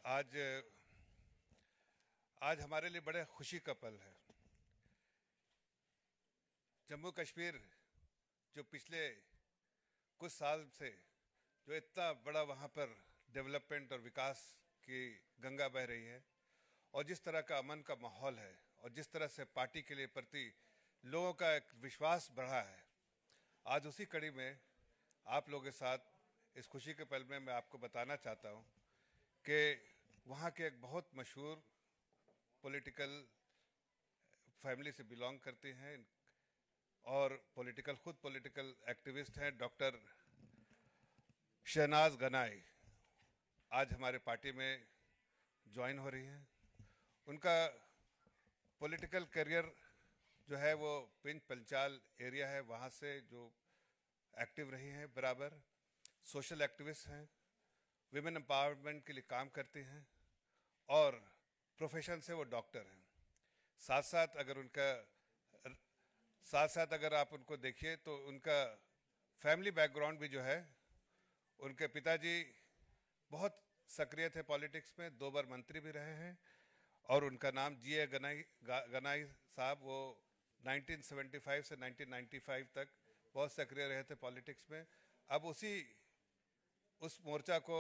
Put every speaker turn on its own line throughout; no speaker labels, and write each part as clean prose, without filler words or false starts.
आज आज हमारे लिए बड़े खुशी का पल है। जम्मू कश्मीर जो पिछले कुछ साल से जो इतना बड़ा वहाँ पर डेवलपमेंट और विकास की गंगा बह रही है और जिस तरह का अमन का माहौल है और जिस तरह से पार्टी के लिए प्रति लोगों का एक विश्वास बढ़ा है, आज उसी कड़ी में आप लोगों के साथ इस खुशी के पल में मैं आपको बताना चाहता हूँ कि वहाँ के एक बहुत मशहूर पॉलिटिकल फैमिली से बिलोंग करते हैं और खुद पॉलिटिकल एक्टिविस्ट हैं, डॉक्टर शहनाज गनाई आज हमारे पार्टी में ज्वाइन हो रही हैं। उनका पॉलिटिकल करियर जो है वो पिंच पंचाल एरिया है, वहाँ से जो एक्टिव रही हैं, बराबर सोशल एक्टिविस्ट हैं, विमेन एम्पावरमेंट के लिए काम करते हैं और प्रोफेशन से वो डॉक्टर हैं। साथ साथ अगर आप उनको देखिए तो उनका फैमिली बैकग्राउंड भी जो है, उनके पिताजी बहुत सक्रिय थे पॉलिटिक्स में, 2 बार मंत्री भी रहे हैं और उनका नाम जीए गनाई साहब, वो 1975 से 1995 तक बहुत सक्रिय रहे थे पॉलिटिक्स में। अब उस मोर्चा को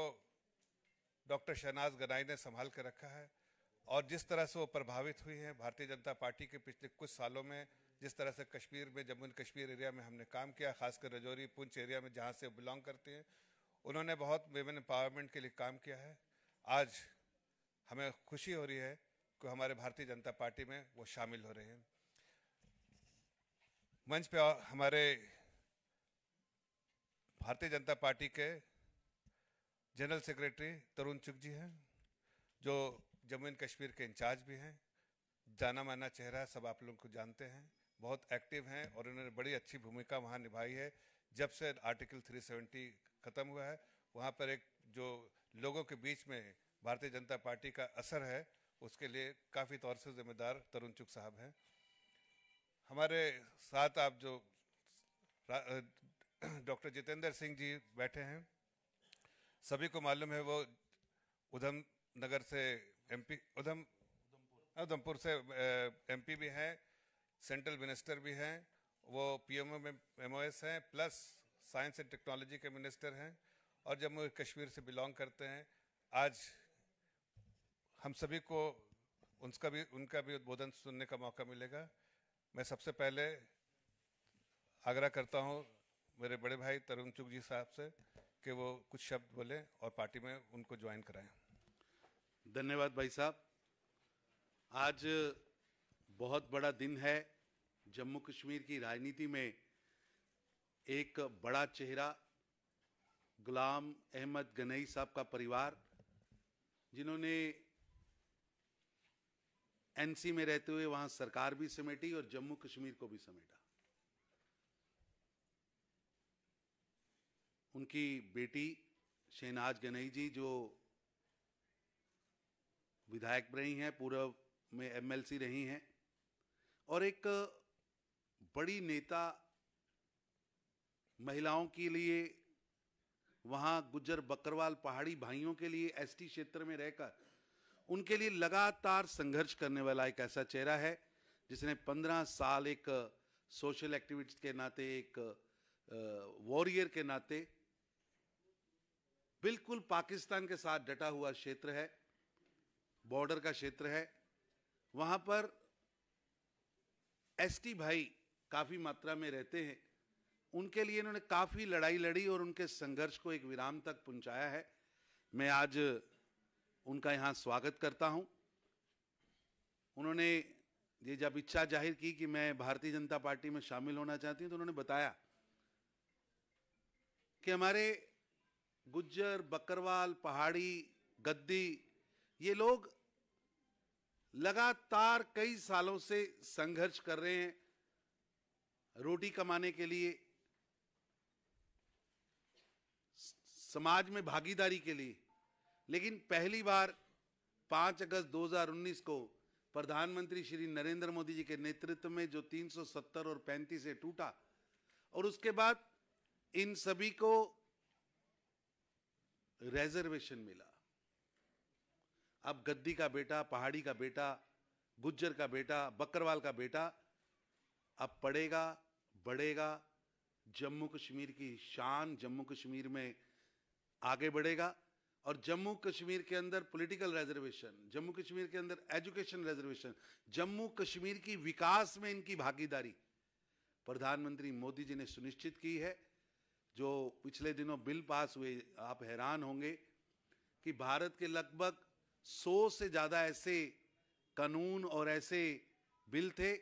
डॉक्टर शहनाज गनाई ने संभाल कर रखा है और जिस तरह से वो प्रभावित हुई हैं भारतीय जनता पार्टी के पिछले कुछ सालों में, जिस तरह से कश्मीर में, जम्मू एंड कश्मीर एरिया में हमने काम किया, खासकर रजौरी पुंछ एरिया में जहाँ से बिलोंग करते हैं, उन्होंने बहुत विमेन एम्पावरमेंट के लिए काम किया है। आज हमें खुशी हो रही है कि हमारे भारतीय जनता पार्टी में वो शामिल हो रहे हैं। मंच पे हमारे भारतीय जनता पार्टी के जनरल सेक्रेटरी तरुण चुग जी हैं, जो जम्मू एंड कश्मीर के इंचार्ज भी हैं, जाना माना चेहरा, सब आप लोग को जानते हैं, बहुत एक्टिव हैं और उन्होंने बड़ी अच्छी भूमिका वहाँ निभाई है। जब से आर्टिकल 370 खत्म हुआ है, वहाँ पर एक जो लोगों के बीच में भारतीय जनता पार्टी का असर है, उसके लिए काफ़ी तौर से जिम्मेदार तरुण चुग साहब हैं। हमारे साथ आप जो डॉक्टर जितेंद्र सिंह जी बैठे हैं, सभी को मालूम है वो उधमनगर से एमपी, उधमपुर से एमपी भी हैं, सेंट्रल मिनिस्टर भी हैं, वो पीएमओ में एमओएस हैं, प्लस साइंस एंड टेक्नोलॉजी के मिनिस्टर हैं और जम्मू कश्मीर से बिलोंग करते हैं। आज हम सभी को उनका भी उद्बोधन सुनने का मौका मिलेगा। मैं सबसे पहले आग्रह करता हूं मेरे बड़े भाई तरुण चुग जी साहब से कि वो कुछ शब्द बोलें और पार्टी में उनको ज्वाइन कराएं।
धन्यवाद भाई साहब। आज बहुत बड़ा दिन है। जम्मू कश्मीर की राजनीति में एक बड़ा चेहरा गुलाम अहमद गनई साहब का परिवार, जिन्होंने एनसी में रहते हुए वहां सरकार भी समेटी और जम्मू कश्मीर को भी समेटा। उनकी बेटी शहनाज गनई जी जो विधायक रही हैं, पूर्व में एमएलसी रही हैं और एक बड़ी नेता, महिलाओं के लिए वहां गुज्जर बकरवाल पहाड़ी भाइयों के लिए एसटी क्षेत्र में रहकर उनके लिए लगातार संघर्ष करने वाला एक ऐसा चेहरा है जिसने 15 साल एक सोशल एक्टिविस्ट के नाते, एक वॉरियर के नाते बिल्कुल पाकिस्तान के साथ डटा हुआ क्षेत्र है, बॉर्डर का क्षेत्र है, वहां पर एसटी भाई काफी मात्रा में रहते हैं। उनके लिए इन्होंने काफी लड़ाई लड़ी और उनके संघर्ष को एक विराम तक पहुंचाया है। मैं आज उनका यहां स्वागत करता हूं। उन्होंने ये जब इच्छा जाहिर की कि मैं भारतीय जनता पार्टी में शामिल होना चाहती हूं, तो उन्होंने बताया कि हमारे गुज्जर, बकरवाल, पहाड़ी, गद्दी, ये लोग लगातार कई सालों से संघर्ष कर रहे हैं रोटी कमाने के लिए, समाज में भागीदारी के लिए। लेकिन पहली बार 5 अगस्त 2019 को प्रधानमंत्री श्री नरेंद्र मोदी जी के नेतृत्व में जो 370 और 35 से टूटा और उसके बाद इन सभी को रिजर्वेशन मिला। अब गद्दी का बेटा, पहाड़ी का बेटा, गुज्जर का बेटा, बकरवाल का बेटा अब पढ़ेगा, बढ़ेगा, जम्मू कश्मीर की शान जम्मू कश्मीर में आगे बढ़ेगा। और जम्मू कश्मीर के अंदर पॉलिटिकल रिजर्वेशन, जम्मू कश्मीर के अंदर एजुकेशन रिजर्वेशन, जम्मू कश्मीर की विकास में इनकी भागीदारी प्रधानमंत्री मोदी जी ने सुनिश्चित की है। जो पिछले दिनों बिल पास हुए, आप हैरान होंगे कि भारत के लगभग 100 से ज्यादा ऐसे कानून और ऐसे बिल थे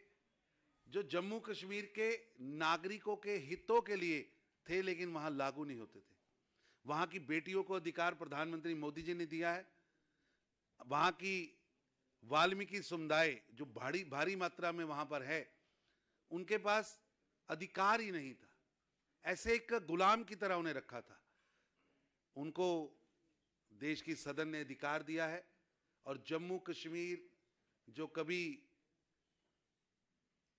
जो जम्मू कश्मीर के नागरिकों के हितों के लिए थे, लेकिन वहां लागू नहीं होते थे। वहां की बेटियों को अधिकार प्रधानमंत्री मोदी जी ने दिया है। वहां की वाल्मीकि समुदाय जो भारी मात्रा में वहां पर है, उनके पास अधिकार ही नहीं था, ऐसे एक गुलाम की तरह उन्हें रखा था। उनको देश की सदन ने अधिकार दिया है। और जम्मू कश्मीर जो कभी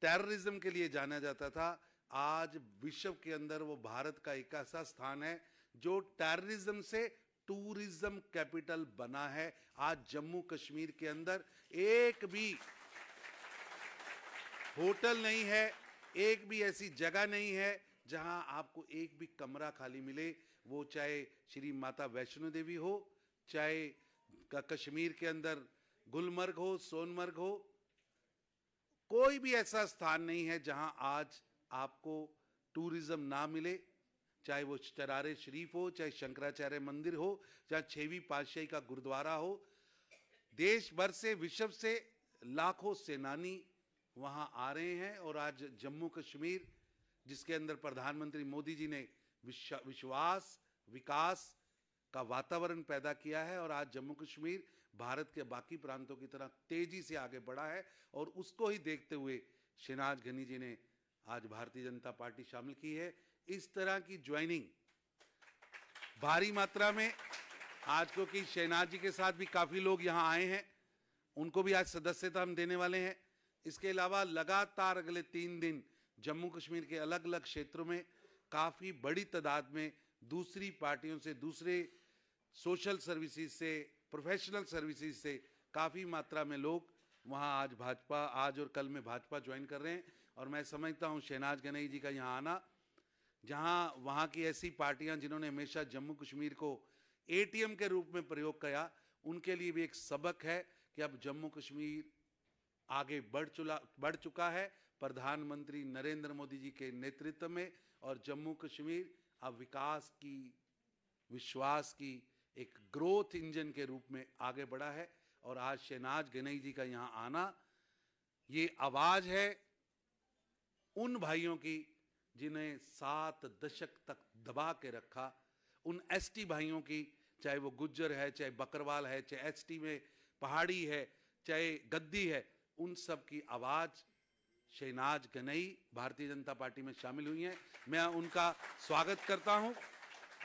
टेररिज्म के लिए जाना जाता था, आज विश्व के अंदर वो भारत का एक ऐसा स्थान है जो टेररिज्म से टूरिज्म कैपिटल बना है। आज जम्मू कश्मीर के अंदर एक भी होटल नहीं है, एक भी ऐसी जगह नहीं है जहां आपको एक भी कमरा खाली मिले, वो चाहे श्री माता वैष्णो देवी हो, चाहे कश्मीर के अंदर गुलमर्ग हो, सोनमर्ग हो, कोई भी ऐसा स्थान नहीं है जहां आज आपको टूरिज्म ना मिले। चाहे वो चरारे शरीफ हो, चाहे शंकराचार्य मंदिर हो, चाहे 6वीं पातशाही का गुरुद्वारा हो, देश भर से, विश्व से लाखों सेनानी वहां आ रहे हैं। और आज जम्मू कश्मीर, जिसके अंदर प्रधानमंत्री मोदी जी ने विश्वास, विकास का वातावरण पैदा किया है, और आज जम्मू कश्मीर भारत के बाकी प्रांतों की तरह तेजी से आगे बढ़ा है। और उसको ही देखते हुए शहनाज गनी जी ने आज भारतीय जनता पार्टी शामिल की है। इस तरह की ज्वाइनिंग भारी मात्रा में आज, क्योंकि शहनाज जी के साथ भी काफी लोग यहां आए हैं, उनको भी आज सदस्यता हम देने वाले हैं। इसके अलावा लगातार अगले 3 दिन जम्मू कश्मीर के अलग अलग क्षेत्रों में काफी बड़ी तादाद में दूसरी पार्टियों से, दूसरे सोशल सर्विसेज से, प्रोफेशनल सर्विसेज से काफी मात्रा में लोग वहां आज भाजपा, आज और कल में भाजपा ज्वाइन कर रहे हैं। और मैं समझता हूं शहनाज गनई जी का यहां आना, जहां वहां की ऐसी पार्टियां जिन्होंने हमेशा जम्मू कश्मीर को एटीएम के रूप में प्रयोग किया, उनके लिए भी एक सबक है कि अब जम्मू कश्मीर आगे बढ़ चुका है प्रधानमंत्री नरेंद्र मोदी जी के नेतृत्व में। और जम्मू कश्मीर अब विकास की, विश्वास की एक ग्रोथ इंजन के रूप में आगे बढ़ा है। और आज शहनाज गनई जी का यहां आना, ये आवाज है उन भाइयों की जिन्हें 7 दशक तक दबा के रखा, उन एसटी भाइयों की, चाहे वो गुज्जर है, चाहे बकरवाल है, चाहे एसटी में पहाड़ी है, चाहे गद्दी है, उन सब की आवाज शहनाज गनई भारतीय जनता पार्टी में शामिल हुई हैं। मैं उनका स्वागत करता हूं।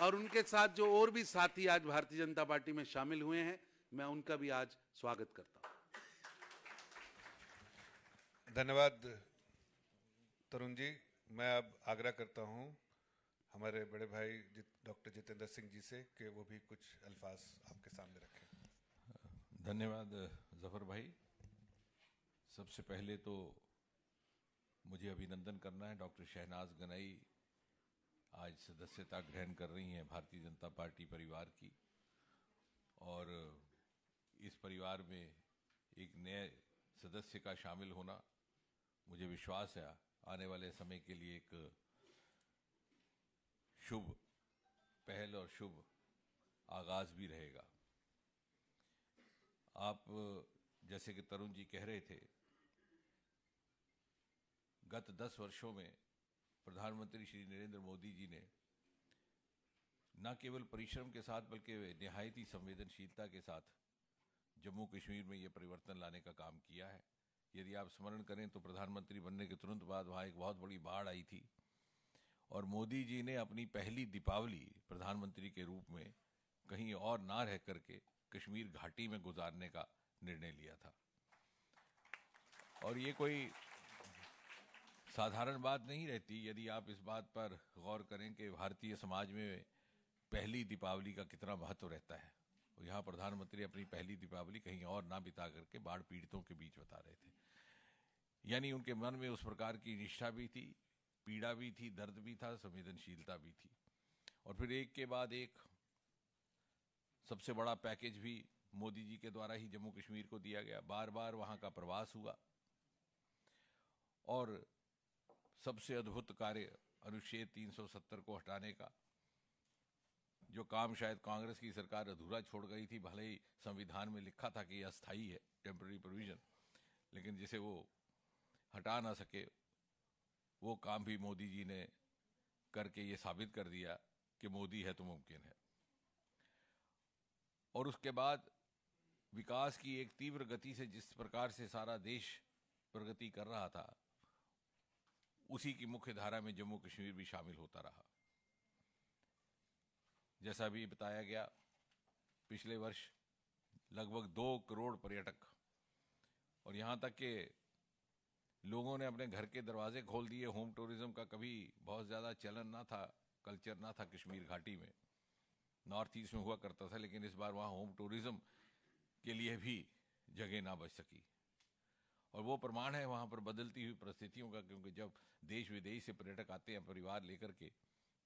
और उनके साथ जो और भी साथी आज भारतीय जनता पार्टी में शामिल हुए हैं, मैं उनका भी आज स्वागत करता हूं।
धन्यवाद तरुण जी। मैं अब आग्रह करता हूं हमारे बड़े भाई डॉक्टर जितेंद्र सिंह जी से कि वो भी कुछ अल्फाज आपके सामने रखें।
धन्यवाद जफर भाई। सबसे पहले तो मुझे अभिनंदन करना है, डॉक्टर शहनाज गनई आज सदस्यता ग्रहण कर रही हैं भारतीय जनता पार्टी परिवार की, और इस परिवार में एक नए सदस्य का शामिल होना, मुझे विश्वास है आने वाले समय के लिए एक शुभ पहल और शुभ आगाज भी रहेगा। आप जैसे कि तरुण जी कह रहे थे, गत 10 वर्षों में प्रधानमंत्री श्री नरेंद्र मोदी जी ने न केवल परिश्रम के साथ बल्कि निहायती संवेदनशीलता के साथ जम्मू कश्मीर में ये परिवर्तन लाने का काम किया है। यदि आप स्मरण करें तो प्रधानमंत्री बनने के तुरंत बाद वहाँ एक बहुत बड़ी बाढ़ आई थी, और मोदी जी ने अपनी पहली दीपावली प्रधानमंत्री के रूप में कहीं और ना रह करके कश्मीर घाटी में गुजारने का निर्णय लिया था। और ये कोई साधारण बात नहीं रहती यदि आप इस बात पर गौर करें कि भारतीय समाज में पहली दीपावली का कितना महत्व रहता है। और यहाँ प्रधानमंत्री अपनी पहली दीपावली कहीं और ना बिता करके बाढ़ पीड़ितों के बीच बता रहे थे। यानी उनके मन में उस प्रकार की निष्ठा भी थी, पीड़ा भी थी, दर्द भी था, संवेदनशीलता भी थी। और फिर एक के बाद एक सबसे बड़ा पैकेज भी मोदी जी के द्वारा ही जम्मू कश्मीर को दिया गया। बार बार वहाँ का प्रवास हुआ और सबसे अद्भुत कार्य अनुच्छेद 370 को हटाने का, जो काम शायद कांग्रेस की सरकार अधूरा छोड़ गई थी। भले ही संविधान में लिखा था कि अस्थायी है, टेम्पररी प्रोविजन, लेकिन जिसे वो हटा ना सके, वो काम भी मोदी जी ने करके ये साबित कर दिया कि मोदी है तो मुमकिन है। और उसके बाद विकास की एक तीव्र गति से जिस प्रकार से सारा देश प्रगति कर रहा था, उसी की मुख्य धारा में जम्मू कश्मीर भी शामिल होता रहा। जैसा भी बताया गया, पिछले वर्ष लगभग 2 करोड़ पर्यटक, और यहाँ तक कि लोगों ने अपने घर के दरवाजे खोल दिए। होम टूरिज्म का कभी बहुत ज़्यादा चलन ना था, कल्चर ना था कश्मीर घाटी में, नॉर्थ ईस्ट में हुआ करता था, लेकिन इस बार वहाँ होम टूरिज्म के लिए भी जगह ना बच सकी। और वो प्रमाण है वहाँ पर बदलती हुई परिस्थितियों का, क्योंकि जब देश विदेश से पर्यटक आते हैं परिवार लेकर के,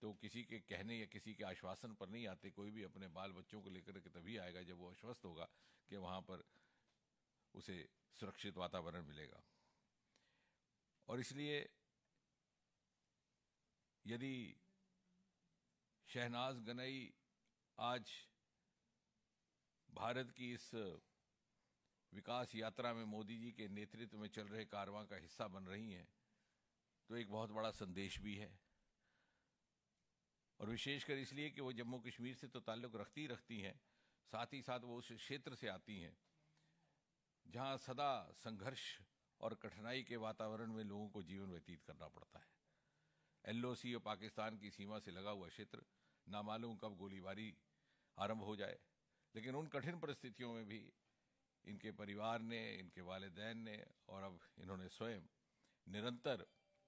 तो किसी के कहने या किसी के आश्वासन पर नहीं आते। कोई भी अपने बाल बच्चों को लेकर के तभी आएगा जब वो आश्वस्त होगा कि वहाँ पर उसे सुरक्षित वातावरण मिलेगा। और इसलिए यदि शहनाज गनई आज भारत की इस विकास यात्रा में मोदी जी के नेतृत्व में चल रहे कारवां का हिस्सा बन रही हैं, तो एक बहुत बड़ा संदेश भी है। और विशेषकर इसलिए कि वो जम्मू कश्मीर से तो ताल्लुक़ रखती हैं, साथ ही साथ वो उस क्षेत्र से आती हैं जहाँ सदा संघर्ष और कठिनाई के वातावरण में लोगों को जीवन व्यतीत करना पड़ता है। LOC और पाकिस्तान की सीमा से लगा हुआ क्षेत्र, ना मालूम कब गोलीबारी आरंभ हो जाए, लेकिन उन कठिन परिस्थितियों में भी इनके परिवार ने, इनके वालिदैन ने और अब इन्होंने स्वयं निरंतर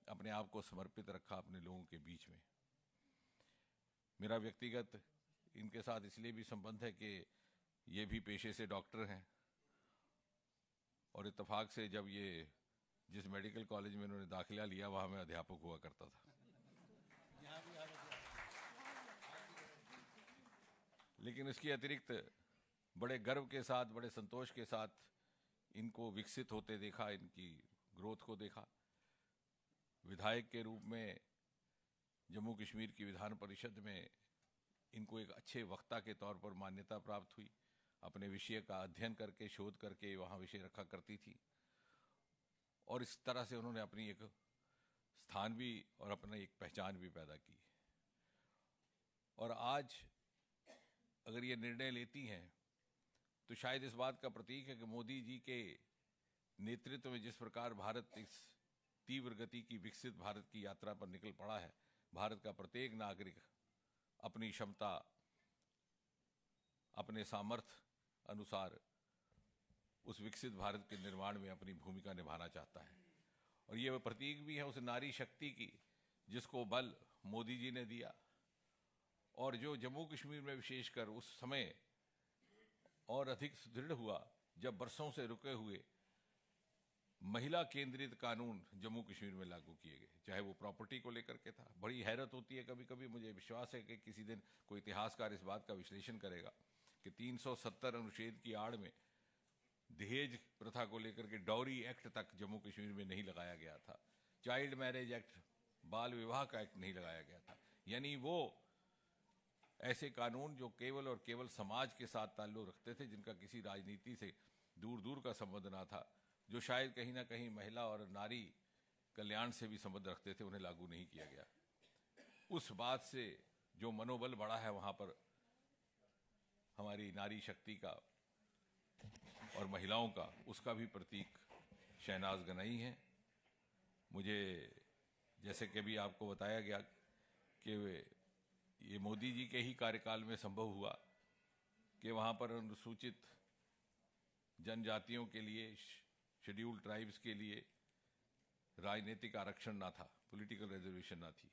अपने आप को समर्पित रखा अपने लोगों के बीच में। मेरा व्यक्तिगत इनके साथ इसलिए भी संबंध है कि ये भी पेशे से डॉक्टर हैं, और इत्तेफाक से जब ये जिस मेडिकल कॉलेज में इन्होंने दाखिला लिया वहाँ मैं अध्यापक हुआ करता था। लेकिन इसके अतिरिक्त बड़े गर्व के साथ, बड़े संतोष के साथ इनको विकसित होते देखा, इनकी ग्रोथ को देखा। विधायक के रूप में जम्मू कश्मीर की विधान परिषद में इनको एक अच्छे वक्ता के तौर पर मान्यता प्राप्त हुई। अपने विषय का अध्ययन करके, शोध करके वहाँ विषय रखा करती थी, और इस तरह से उन्होंने अपनी एक स्थान भी और अपनी एक पहचान भी पैदा की। और आज अगर ये निर्णय लेती हैं तो शायद इस बात का प्रतीक है कि मोदी जी के नेतृत्व में जिस प्रकार भारत इस तीव्र गति की विकसित भारत की यात्रा पर निकल पड़ा है, भारत का प्रत्येक नागरिक अपनी क्षमता, अपने सामर्थ्य अनुसार उस विकसित भारत के निर्माण में अपनी भूमिका निभाना चाहता है। और ये प्रतीक भी है उस नारी शक्ति की जिसको बल मोदी जी ने दिया, और जो जम्मू कश्मीर में विशेषकर उस समय और अधिक सुदृढ़ हुआ जब बरसों से रुके हुए महिला केंद्रित कानून जम्मू कश्मीर में लागू किए गए, चाहे वो प्रॉपर्टी को लेकर के था। बड़ी हैरत होती है कभी कभी, मुझे विश्वास है कि किसी दिन कोई इतिहासकार इस बात का विश्लेषण करेगा कि 370 अनुच्छेद की आड़ में दहेज प्रथा को लेकर के डॉरी एक्ट तक जम्मू कश्मीर में नहीं लगाया गया था, चाइल्ड मैरिज एक्ट, बाल विवाह का एक्ट नहीं लगाया गया था। यानी वो ऐसे कानून जो केवल और केवल समाज के साथ ताल्लुक रखते थे, जिनका किसी राजनीति से दूर दूर का संबंध ना था, जो शायद कहीं ना कहीं महिला और नारी कल्याण से भी संबंध रखते थे, उन्हें लागू नहीं किया गया। उस बात से जो मनोबल बढ़ा है वहाँ पर हमारी नारी शक्ति का और महिलाओं का, उसका भी प्रतीक शहनाज गनई है। मुझे जैसे कि अभी आपको बताया गया कि ये मोदी जी के ही कार्यकाल में संभव हुआ कि वहाँ पर अनुसूचित जनजातियों के लिए, शेड्यूल्ड ट्राइब्स के लिए राजनीतिक आरक्षण ना था, पॉलिटिकल रिजर्वेशन ना थी,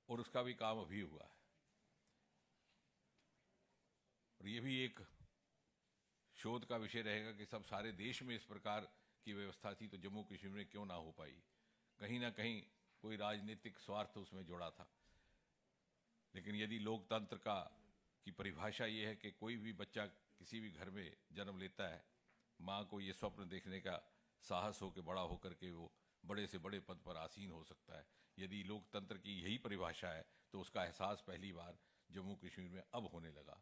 और उसका भी काम अभी हुआ है। और ये भी एक शोध का विषय रहेगा कि सब सारे देश में इस प्रकार की व्यवस्था थी तो जम्मू कश्मीर में क्यों ना हो पाई। कहीं ना कहीं कोई राजनीतिक स्वार्थ उसमें जुड़ा था। लेकिन यदि लोकतंत्र की परिभाषा ये है कि कोई भी बच्चा किसी भी घर में जन्म लेता है, माँ को ये स्वप्न देखने का साहस हो कि बड़ा होकर के वो बड़े से बड़े पद पर आसीन हो सकता है। यदि लोकतंत्र की यही परिभाषा है तो उसका एहसास पहली बार जम्मू कश्मीर में अब होने लगा।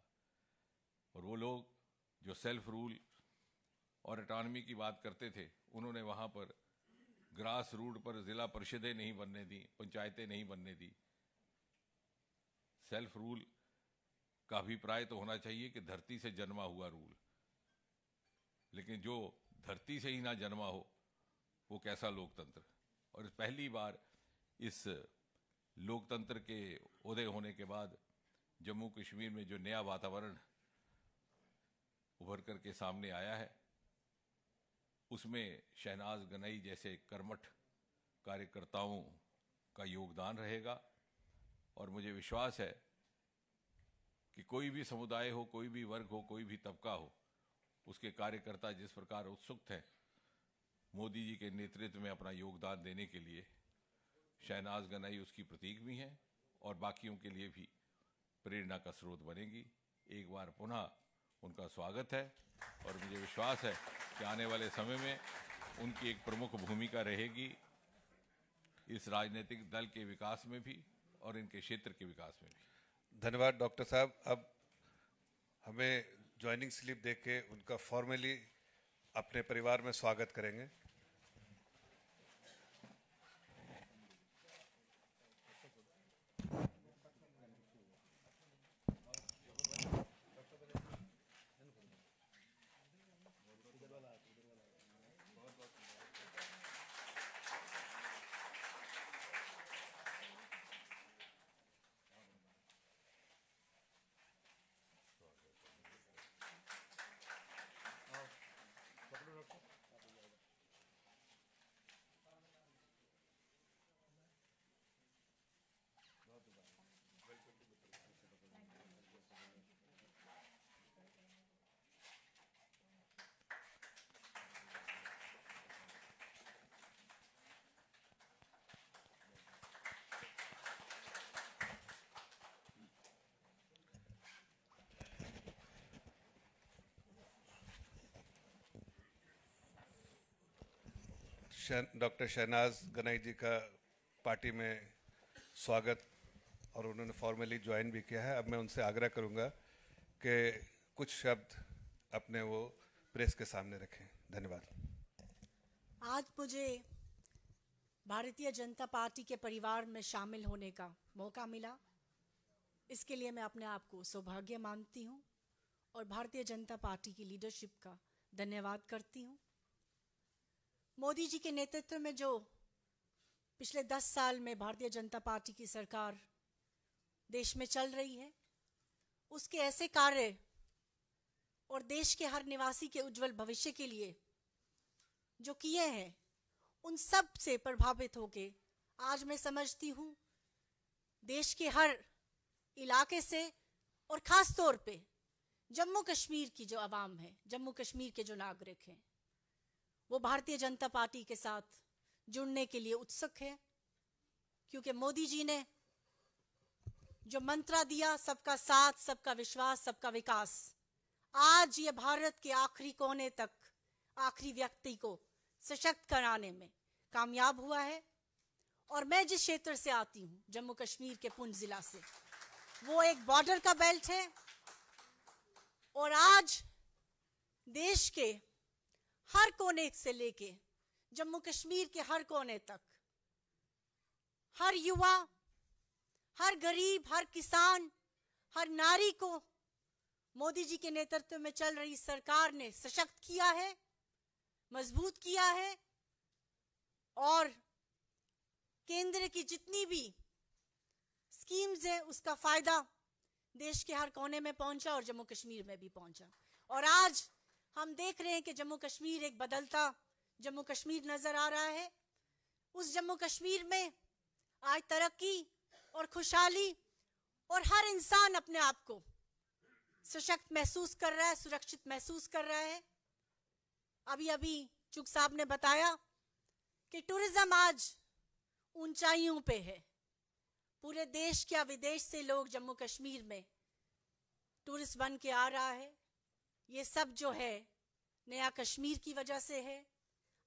और वो लोग जो सेल्फ रूल और ऑटोनॉमी की बात करते थे, उन्होंने वहाँ पर ग्रास रूट पर जिला परिषदें नहीं बनने दी, पंचायतें नहीं बनने दी। सेल्फ रूल का अभिप्राय तो होना चाहिए कि धरती से जन्मा हुआ रूल, लेकिन जो धरती से ही ना जन्मा हो वो कैसा लोकतंत्र। और पहली बार इस लोकतंत्र के उदय होने के बाद जम्मू कश्मीर में जो नया वातावरण उभर कर के सामने आया है, उसमें शहनाज गनई जैसे कर्मठ कार्यकर्ताओं का योगदान रहेगा। और मुझे विश्वास है कि कोई भी समुदाय हो, कोई भी वर्ग हो, कोई भी तबका हो, उसके कार्यकर्ता जिस प्रकार उत्सुक हैं मोदी जी के नेतृत्व में अपना योगदान देने के लिए, शहनाज गनई उसकी प्रतीक भी हैं और बाकियों के लिए भी प्रेरणा का स्रोत बनेगी। एक बार पुनः उनका स्वागत है और मुझे विश्वास है कि आने वाले समय में उनकी एक प्रमुख भूमिका रहेगी इस राजनीतिक दल के विकास में भी और इनके क्षेत्र के विकास में भी।
धन्यवाद डॉक्टर साहब। अब हमें ज्वाइनिंग स्लिप देख के उनका फॉर्मली अपने परिवार में स्वागत करेंगे। डॉक्टर शहनाज गनई जी का पार्टी में स्वागत और उन्होंने फॉर्मली ज्वाइन भी किया है। अब मैं उनसे आग्रह करूंगा कि कुछ शब्द अपने वो प्रेस के सामने रखें। धन्यवाद।
आज मुझे भारतीय जनता पार्टी के परिवार में शामिल होने का मौका मिला, इसके लिए मैं अपने आप को सौभाग्य मानती हूँ और भारतीय जनता पार्टी की लीडरशिप का धन्यवाद करती हूँ। मोदी जी के नेतृत्व में जो पिछले 10 साल में भारतीय जनता पार्टी की सरकार देश में चल रही है, उसके ऐसे कार्य और देश के हर निवासी के उज्जवल भविष्य के लिए जो किए हैं, उन सब से प्रभावित होके आज मैं समझती हूँ देश के हर इलाके से और ख़ास तौर पे जम्मू कश्मीर की जो आवाम है, जम्मू कश्मीर के जो नागरिक हैं, वो भारतीय जनता पार्टी के साथ जुड़ने के लिए उत्सुक है। क्योंकि मोदी जी ने जो मंत्र दिया, सबका साथ, सबका विश्वास, सबका विकास, आज ये भारत के आखिरी कोने तक, आखिरी व्यक्ति को सशक्त कराने में कामयाब हुआ है। और मैं जिस क्षेत्र से आती हूँ, जम्मू कश्मीर के पुंछ जिला से, वो एक बॉर्डर का बेल्ट है और आज देश के हर कोने से लेके जम्मू कश्मीर के हर कोने तक हर युवा, हर गरीब, हर किसान, हर नारी को मोदी जी के नेतृत्व में चल रही सरकार ने सशक्त किया है, मजबूत किया है और केंद्र की जितनी भी स्कीम्स है उसका फायदा देश के हर कोने में पहुंचा और जम्मू कश्मीर में भी पहुंचा। और आज हम देख रहे हैं कि जम्मू कश्मीर एक बदलता जम्मू कश्मीर नजर आ रहा है। उस जम्मू कश्मीर में आज तरक्की और खुशहाली और हर इंसान अपने आप को सशक्त महसूस कर रहा है, सुरक्षित महसूस कर रहा है। अभी अभी चुग साहब ने बताया कि टूरिज्म आज ऊंचाइयों पे है। पूरे देश या विदेश से लोग जम्मू कश्मीर में टूरिस्ट बन के आ रहा है। ये सब जो है नया कश्मीर की वजह से है।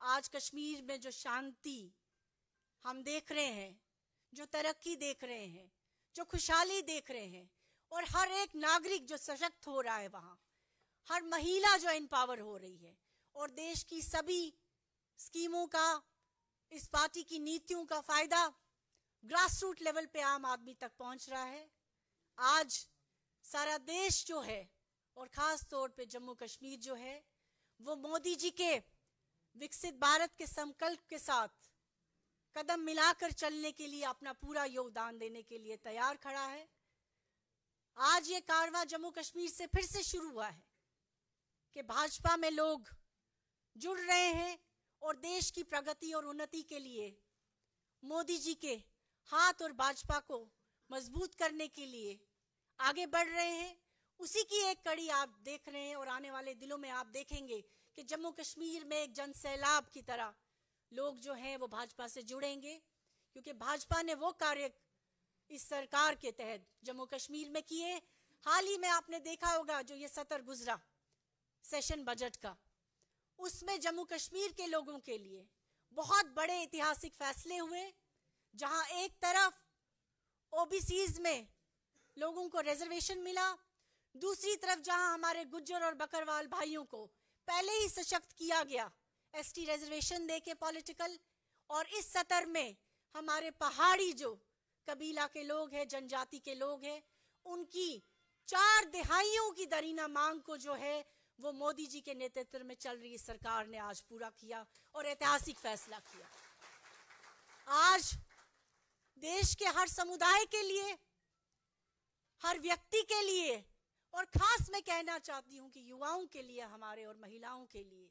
आज कश्मीर में जो शांति हम देख रहे हैं, जो तरक्की देख रहे हैं, जो खुशहाली देख रहे हैं, और हर एक नागरिक जो सशक्त हो रहा है, वहाँ हर महिला जो एम्पावर हो रही है, और देश की सभी स्कीमों का, इस पार्टी की नीतियों का फायदा ग्रास रूट लेवल पे आम आदमी तक पहुंच रहा है। आज सारा देश जो है, और खास तौर पे जम्मू कश्मीर जो है, वो मोदी जी के विकसित भारत के संकल्प के साथ कदम मिलाकर चलने के लिए अपना पूरा योगदान देने के लिए तैयार खड़ा है। आज ये कारवां जम्मू कश्मीर से फिर से शुरू हुआ है कि भाजपा में लोग जुड़ रहे हैं और देश की प्रगति और उन्नति के लिए मोदी जी के हाथ और भाजपा को मजबूत करने के लिए आगे बढ़ रहे हैं। उसी की एक कड़ी आप देख रहे हैं, और आने वाले दिनों में आप देखेंगे कि जम्मू कश्मीर में एक जन सैलाब की तरह लोग जो हैं वो भाजपा से जुड़ेंगे, क्योंकि भाजपा ने वो कार्य इस सरकार के तहत जम्मू कश्मीर में किए। हाल ही में आपने देखा होगा जो ये सत्र गुजरा सेशन बजट का, उसमें जम्मू कश्मीर के लोगों के लिए बहुत बड़े ऐतिहासिक फैसले हुए, जहां एक तरफ ओबीसीज में लोगों को रिजर्वेशन मिला, दूसरी तरफ जहां हमारे गुज्जर और बकरवाल भाइयों को पहले ही सशक्त किया गया एसटी रिजर्वेशन देके पॉलिटिकल, और इस सत्र में हमारे पहाड़ी जो कबीला के लोग हैं, जनजाति के लोग हैं, उनकी 4 दहाइयों की दरीना मांग को जो है वो मोदी जी के नेतृत्व में चल रही सरकार ने आज पूरा किया और ऐतिहासिक फैसला किया। आज देश के हर समुदाय के लिए, हर व्यक्ति के लिए, और खास मैं कहना चाहती हूं कि युवाओं के लिए, हमारे और महिलाओं के लिए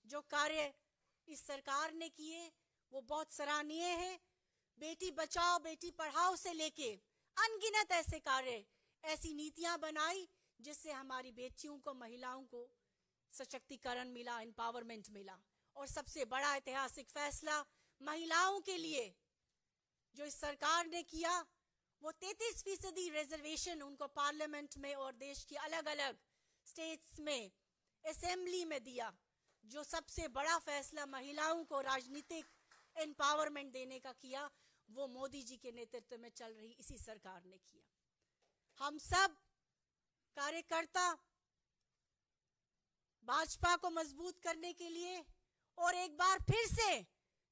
जो कार्य इस सरकार ने किए वो बहुत सराहनीय है। बेटी बचाओ बेटी पढ़ाओ से लेके अनगिनत ऐसे कार्य, ऐसी नीतियां बनाई जिससे हमारी बेटियों को, महिलाओं को सशक्तिकरण मिला, एम्पावरमेंट मिला। और सबसे बड़ा ऐतिहासिक फैसला महिलाओं के लिए जो इस सरकार ने किया, वो 33% रिजर्वेशन उनको पार्लियामेंट में और देश की अलग अलग स्टेट्स में असेंबली में दिया। जो सबसे बड़ा फैसला महिलाओं को राजनीतिक एम्पावरमेंट देने का किया, वो मोदी जी के नेतृत्व में चल रही इसी सरकार ने किया। हम सब कार्यकर्ता भाजपा को मजबूत करने के लिए और एक बार फिर से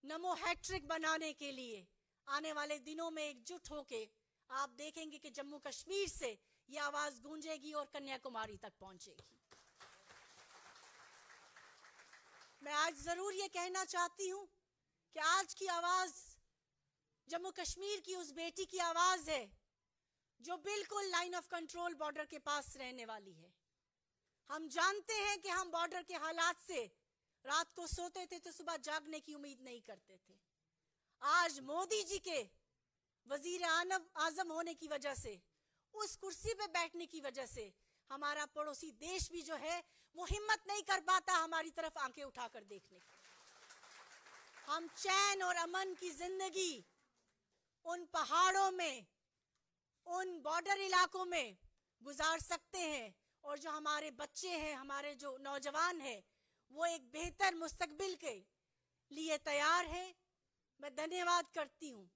नमो हैट्रिक बनाने के लिए आने वाले दिनों में एकजुट होके आप देखेंगे कि जम्मू कश्मीर से ये आवाज गूंजेगी और कन्याकुमारी तक पहुंचेगी। मैं आज जरूर ये कहना चाहती हूं कि आज की आवाज जम्मू कश्मीर की उस बेटी की आवाज है जो बिल्कुल लाइन ऑफ कंट्रोल बॉर्डर के पास रहने वाली है। हम जानते हैं कि हम बॉर्डर के हालात से रात को सोते थे तो सुबह जागने की उम्मीद नहीं करते थे। आज मोदी जी के वजीर आजम होने की वजह से, उस कुर्सी पे बैठने की वजह से हमारा पड़ोसी देश भी जो है वो हिम्मत नहीं कर पाता हमारी तरफ आंखें उठाकर देखने की। हम चैन और अमन की जिंदगी उन पहाड़ों में, उन बॉर्डर इलाकों में गुजार सकते हैं, और जो हमारे बच्चे हैं, हमारे जो नौजवान हैं, वो एक बेहतर मुस्तकबिल के लिए तैयार हैं। मैं धन्यवाद करती हूँ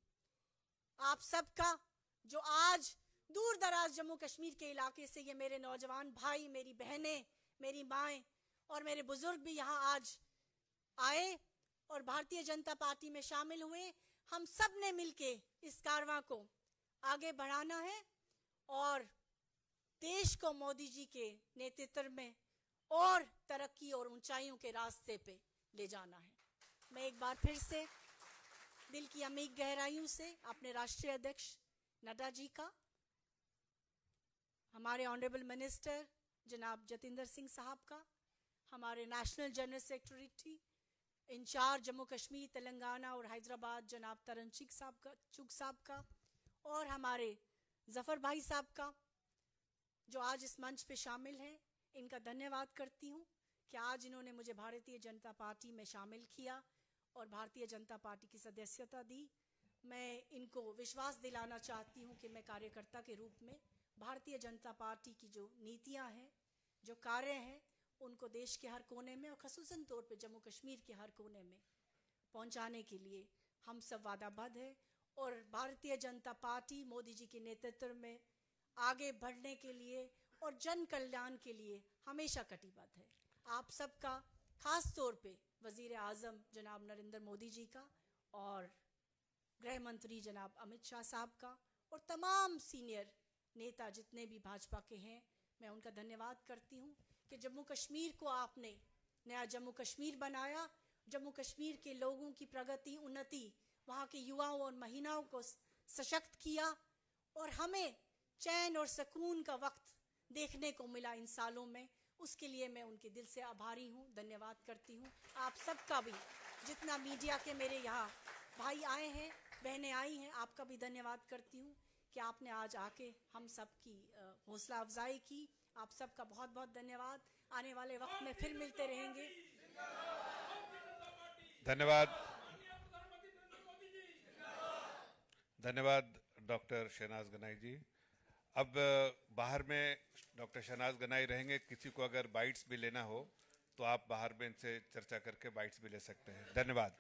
आप सबका जो आज दूर दराज जम्मू कश्मीर के इलाके से ये मेरे नौजवान भाई, मेरी बहनें, मेरी माएँ और मेरे बुजुर्ग भी यहाँ आज आए और भारतीय जनता पार्टी में शामिल हुए। हम सब ने मिलके इस कारवां को आगे बढ़ाना है और देश को मोदी जी के नेतृत्व में और तरक्की और ऊंचाइयों के रास्ते पे ले जाना है। मैं एक बार फिर से दिल की अमीर गहराइयों से अपने राष्ट्रीय अध्यक्ष नड्डा जी का, हमारे ऑनरेबल मिनिस्टर जनाब जतिंदर सिंह साहब का, हमारे national general secretary incharge Jammu Kashmir, Telangana और हैदराबाद जनाब तरन चुग साहब का, और हमारे जफर भाई साहब का, जो आज इस मंच पे शामिल हैं, इनका धन्यवाद करती हूँ कि आज इन्होंने मुझे भारतीय जनता पार्टी में शामिल किया और भारतीय जनता पार्टी की सदस्यता दी। मैं इनको विश्वास दिलाना चाहती हूँ कि मैं कार्यकर्ता के रूप में भारतीय जनता पार्टी की जो नीतियाँ हैं, जो कार्य हैं, उनको देश के हर कोने में और ख़ुसूसन तौर पे जम्मू कश्मीर के हर कोने में पहुंचाने के लिए हम सब वादाबद्ध हैं। और भारतीय जनता पार्टी मोदी जी के नेतृत्व में आगे बढ़ने के लिए और जन कल्याण के लिए हमेशा कटिबद्ध है। आप सबका, खास तौर पे वज़ीर आज़म जनाब नरेंद्र मोदी जी का और गृह मंत्री जनाब अमित शाह साहब का और तमाम सीनियर नेता जितने भी भाजपा के हैं, मैं उनका धन्यवाद करती हूँ कि जम्मू कश्मीर को आपने नया जम्मू कश्मीर बनाया। जम्मू कश्मीर के लोगों की प्रगति, उन्नति, वहाँ के युवाओं और महिलाओं को सशक्त किया और हमें चैन और सुकून का वक्त देखने को मिला इन सालों में। उसके लिए मैं उनके दिल से आभारी हूँ, धन्यवाद करती हूँ। आप सबका भी, जितना मीडिया के मेरे यहाँ भाई आए हैं, बहनें आई हैं, आपका भी धन्यवाद करती हूँ कि आपने आज आके हम सब की हौसला अफजाई की। आप सबका बहुत बहुत धन्यवाद। आने वाले वक्त में फिर मिलते रहेंगे।
धन्यवाद, धन्यवाद डॉक्टर शहनाज गनाई जी। अब बाहर में डॉक्टर शहनाज गनाई रहेंगे। किसी को अगर बाइट्स भी लेना हो तो आप बाहर में इनसे चर्चा करके बाइट्स भी ले सकते हैं। धन्यवाद।